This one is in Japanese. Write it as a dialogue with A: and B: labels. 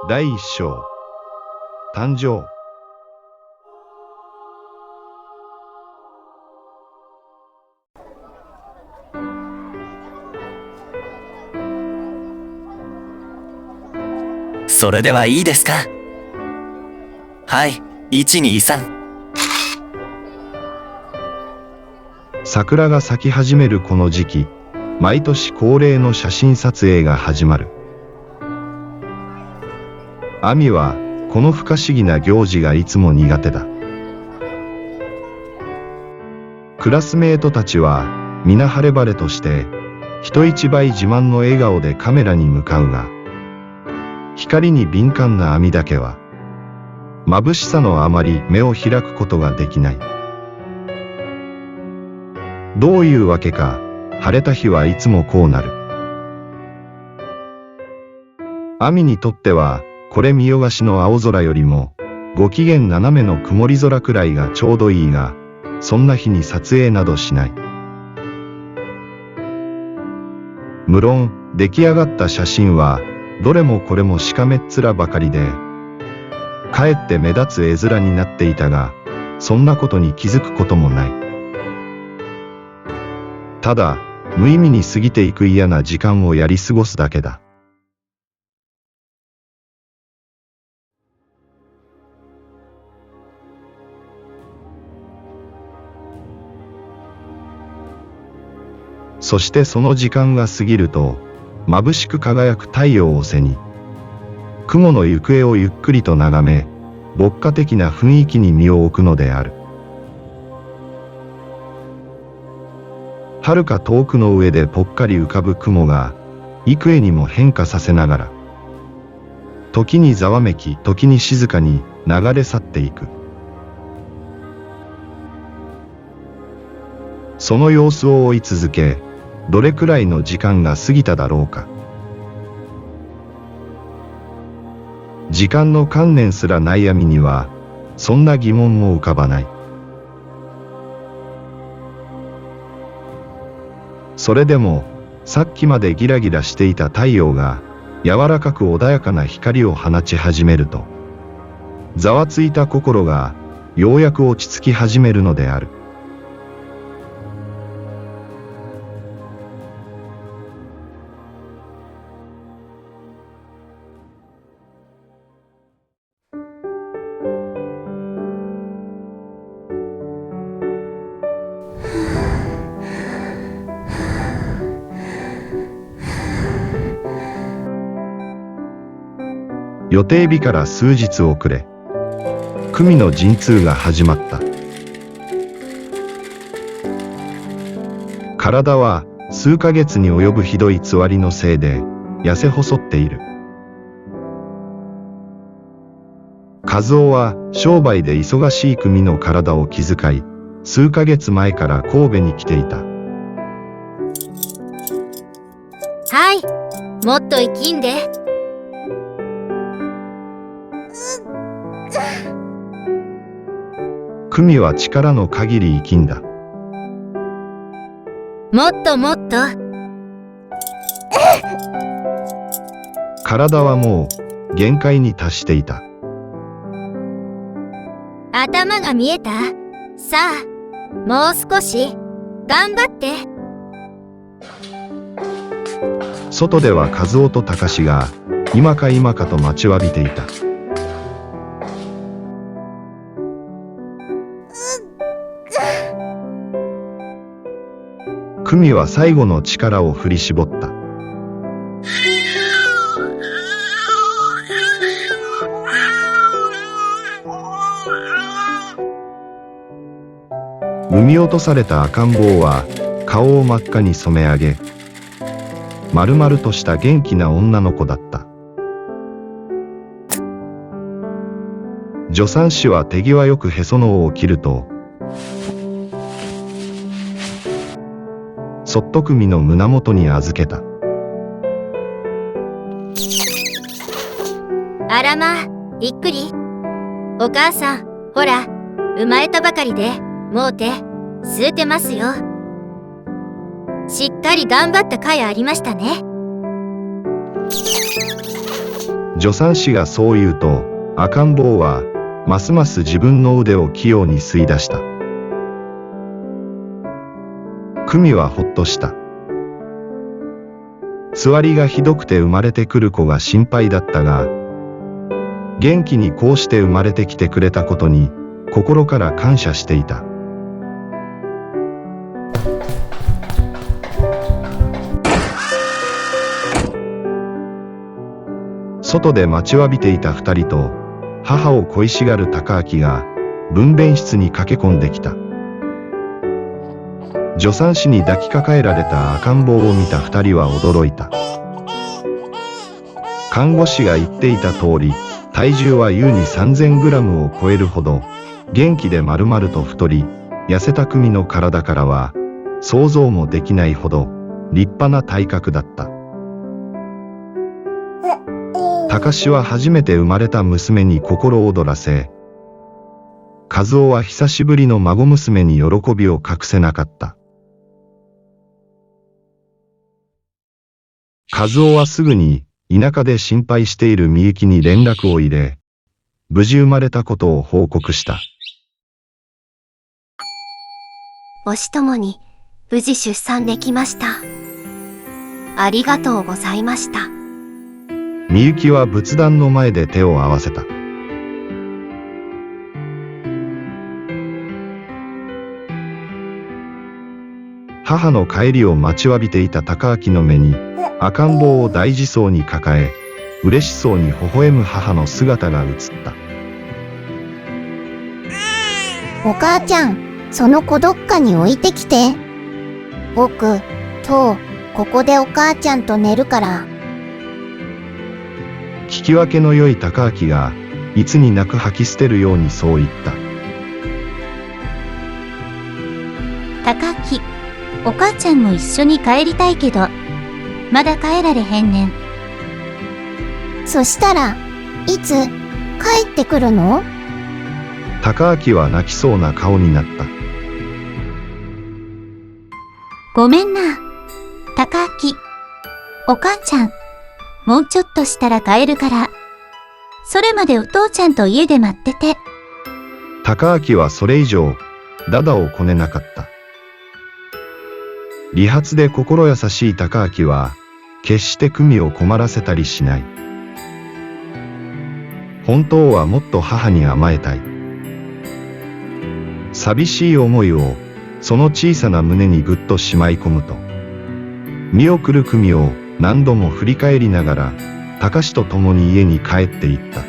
A: 第一章誕生。
B: それではいいですか。はい、123。
A: 桜が咲き始めるこの時期、毎年恒例の写真撮影が始まる。亜美はこの不可思議な行事がいつも苦手だ。クラスメートたちは皆晴れ晴れとして人一倍自慢の笑顔でカメラに向かうが、光に敏感な亜美だけは眩しさのあまり目を開くことができない。どういうわけか晴れた日はいつもこうなる。亜美にとってはこれ見よがしの青空よりもご機嫌斜めの曇り空くらいがちょうどいいが、そんな日に撮影などしない。無論出来上がった写真はどれもこれもしかめっ面ばかりで、かえって目立つ絵面になっていたが、そんなことに気づくこともない。ただ無意味に過ぎていく嫌な時間をやり過ごすだけだ。そしてその時間が過ぎると、眩しく輝く太陽を背に、雲の行方をゆっくりと眺め、牧歌的な雰囲気に身を置くのである。遥か遠くの上でぽっかり浮かぶ雲が、幾重にも変化させながら、時にざわめき、時に静かに流れ去っていく。その様子を追い続け、どれくらいの時間が過ぎただろうか。時間の観念すらない亜美には、そんな疑問も浮かばない。それでも、さっきまでギラギラしていた太陽が、柔らかく穏やかな光を放ち始めると、ざわついた心が、ようやく落ち着き始めるのである。予定日から数日遅れ、久美の陣痛が始まった。体は数ヶ月に及ぶひどいつわりのせいで痩せ細っている。和夫は商売で忙しい久美の体を気遣い、数ヶ月前から神戸に来ていた。
C: はい、もっと生きんで。
A: 久美は力の限り生きんだ。
C: もっともっと。
A: 体はもう限界に達していた。
C: 頭が見えた？さあ、もう少し頑張って。
A: 外では和夫と高志が今か今かと待ちわびていた。久美は最後の力を振り絞った。産み落とされた赤ん坊は顔を真っ赤に染め上げ、丸々とした元気な女の子だった。助産師は手際よくへその緒を切ると、そっと久美の胸元に預けた。
C: あらま、びっくり。お母さん、ほら、生まれたばかりでもう手吸うてますよ。しっかり頑張った甲斐ありましたね。
A: 助産師がそう言うと、赤ん坊は、ますます自分の腕を器用に吸い出した。久美はほっとした。つわりがひどくて生まれてくる子が心配だったが、元気にこうして生まれてきてくれたことに、心から感謝していた。外で待ちわびていた二人と、母を恋しがる高明が、分娩室に駆け込んできた。助産師に抱きかかえられた赤ん坊を見た二人は驚いた。看護師が言っていた通り、体重は優に3000グラムを超えるほど、元気で丸々と太り、痩せた久美の体からは、想像もできないほど、立派な体格だった。高志は初めて生まれた娘に心躍らせ、和夫は久しぶりの孫娘に喜びを隠せなかった。和夫はすぐに田舎で心配しているみゆきに連絡を入れ、無事生まれたことを報告した。
D: 母子ともに無事出産できました。ありがとうございました。
A: みゆきは仏壇の前で手を合わせた。母の帰りを待ちわびていた高明の目に、赤ん坊を大事そうに抱え、嬉しそうに微笑む母の姿が映った。
E: お母ちゃん、その子どっかに置いてきて。僕、今日、ここでお母ちゃんと寝るから。
A: 聞き分けの良い高明が、いつになく吐き捨てるようにそう言った。
F: 高明、お母ちゃんも一緒に帰りたいけど、まだ帰られへんねん。
E: そしたら、いつ、帰ってくるの？
A: 高明は泣きそうな顔になった。
F: ごめんな、高明。お母ちゃん、もうちょっとしたら帰るから。それまでお父ちゃんと家で待ってて。
A: 高明はそれ以上、ダダをこねなかった。利発で心優しい高明は、決して久美を困らせたりしない。本当はもっと母に甘えたい。寂しい思いを、その小さな胸にぐっとしまい込むと、見送る久美を何度も振り返りながら、高志と共に家に帰っていった。